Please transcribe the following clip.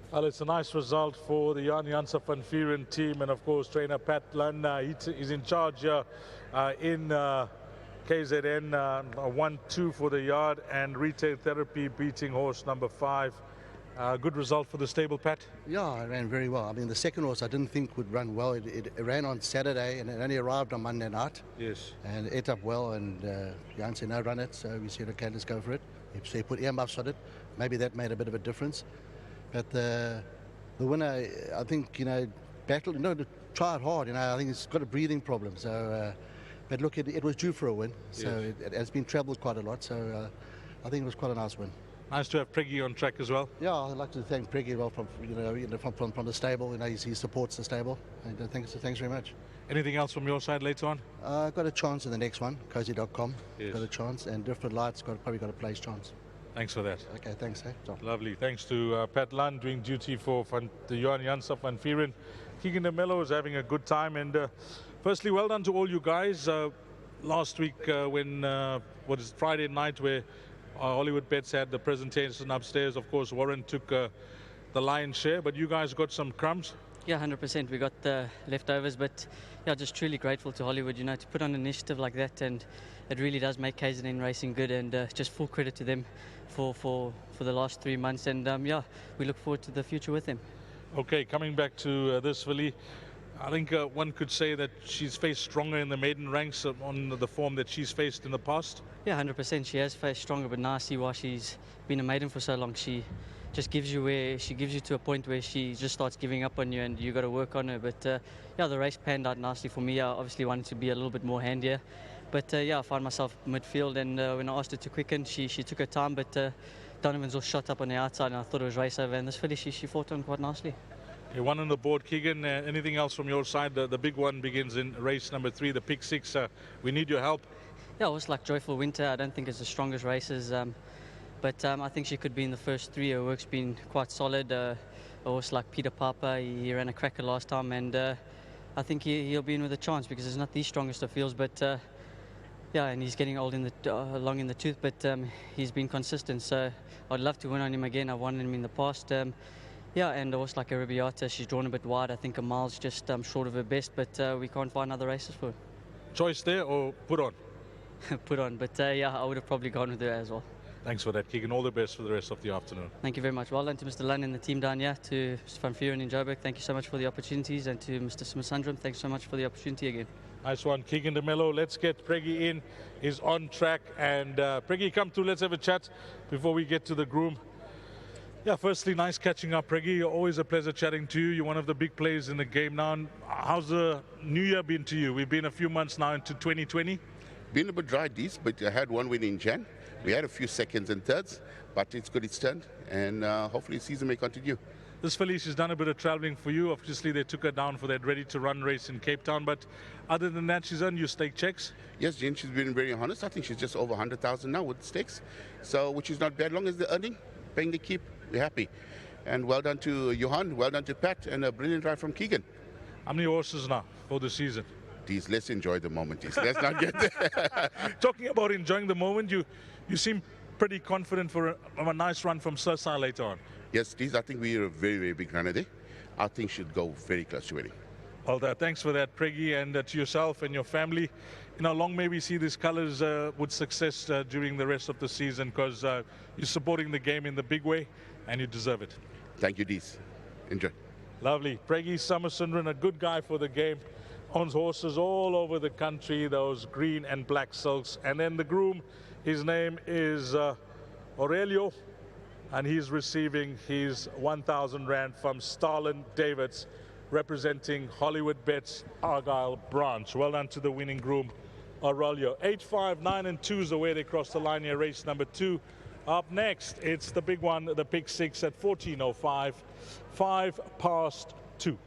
Well, it's a nice result for the Jan Janse van Vuuren team, and of course trainer Pat Lunn, he's in charge here in KZN. 1-2 for the yard, and Retail Therapy beating horse number 5. Good result for the stable, Pat. Yeah, it ran very well. I mean, the second horse I didn't think would run well. It ran on Saturday and it only arrived on Monday night. Yes. And it ate up well, and Jan said, no, run it. So we said, okay, let's go for it. So he put earmuffs on it. Maybe that made a bit of a difference. But the winner, I think, battled, tried hard. I think it's got a breathing problem. So, but look, it was due for a win. So yes. it has been travelled quite a lot. So I think it was quite a nice win. Nice to have Preggy on track as well. Yeah, I'd like to thank Preggy well from the stable. He supports the stable. And thanks very much. Anything else from your side later on? Got a chance in the next one, cozy.com. Yes. Got a chance, and Different Lights probably got a place chance. Thanks for that. Okay, thanks. Lovely. Thanks to Pat Lunn doing duty for the Jan Janse van Vuuren. Keegan de Mello is having a good time, and firstly, well done to all you guys. Last week, when Friday night, where Hollywood Bets had the presentation upstairs, of course, Warren took the lion's share, but you guys got some crumbs. Yeah, 100%. We got the leftovers, but yeah, just truly grateful to Hollywood, to put on an initiative like that, and it really does make KZN racing good, and just full credit to them for the last 3 months, and yeah, we look forward to the future with them. Okay, coming back to this filly, I think one could say that she's faced stronger in the maiden ranks on the form that she's faced in the past. Yeah, 100%. She has faced stronger, but now I see why she's been a maiden for so long. She just gives you to a point where she just starts giving up on you, and you got to work on her. But yeah, the race panned out nicely for me. I obviously wanted to be a little bit more handier, but yeah, I found myself midfield, and when I asked her to quicken, she took her time, but Donovan's all shot up on the outside, and I thought it was race over, and this filly, she fought on quite nicely. You won on the board, Keegan. Anything else from your side? The big one begins in race number 3, the Pick 6. We need your help. Yeah, it was like Joyful Winter. I don't think it's the strongest races, but I think she could be in the first 3. Her work's been quite solid. A horse like Peter Papa, he ran a cracker last time, and I think he'll be in with a chance, because it's not the strongest of fields, but yeah, and he's getting old long in the tooth, but he's been consistent. So I'd love to win on him again. I've won him in the past. Yeah, and a horse like Arabiata, she's drawn a bit wide. I think a mile's just short of her best, but we can't find other races for her. Choice there or put on? Put on, but yeah, I would have probably gone with her as well. Thanks for that, Keegan. All the best for the rest of the afternoon. Thank you very much. Well done to Mr. Lunn and the team down here, to Mr. Van Vuuren in Joburg. Thank you so much for the opportunities, and to Mr. Smisandrum, thanks so much for the opportunity again. Nice one, Keegan de Mello. Let's get Preggy in. He's on track, and Preggy, come through. Let's have a chat before we get to the groom. Yeah, firstly, nice catching up, Preggy. Always a pleasure chatting to you. You're one of the big players in the game now. How's the new year been to you? We've been a few months now into 2020. Been a bit dry, Dees, but I had one win in Jan. We had a few seconds and thirds, but it's good it's turned, and hopefully the season may continue. This filly, she's done a bit of traveling for you. Obviously, they took her down for that ready-to-run race in Cape Town, but other than that, she's earned you stake checks. Yes, Jen, she's been very honest. I think she's just over 100,000 now with stakes, so which is not bad. As long as they're earning, paying the keep, we're happy. And well done to Johan, well done to Pat, and a brilliant ride from Keegan. How many horses now for the season? Dees, let's enjoy the moment, Dees. Let's not get there. Talking about enjoying the moment, you seem pretty confident for a nice run from Sirsa later on. Yes, Dees, I think we're a very, very big runner there. I think should go very close to winning. Well, thanks for that, Preggy, and to yourself and your family. Long may we see these colours with success during the rest of the season, because you're supporting the game in the big way, and you deserve it. Thank you, Dees. Enjoy. Lovely. Preggy Samasundran, a good guy for the game, owns horses all over the country, those green and black silks. And then the groom, his name is Aurelio, and he's receiving his 1,000 Rand from Starlin Davids, representing Hollywood Bets Argyle branch. Well done to the winning groom, Aurelio. 8, 5, 9 and 2 is the way they cross the line here, race number 2. Up next, it's the big one, the Pick 6 at 14:05, 5 past 2.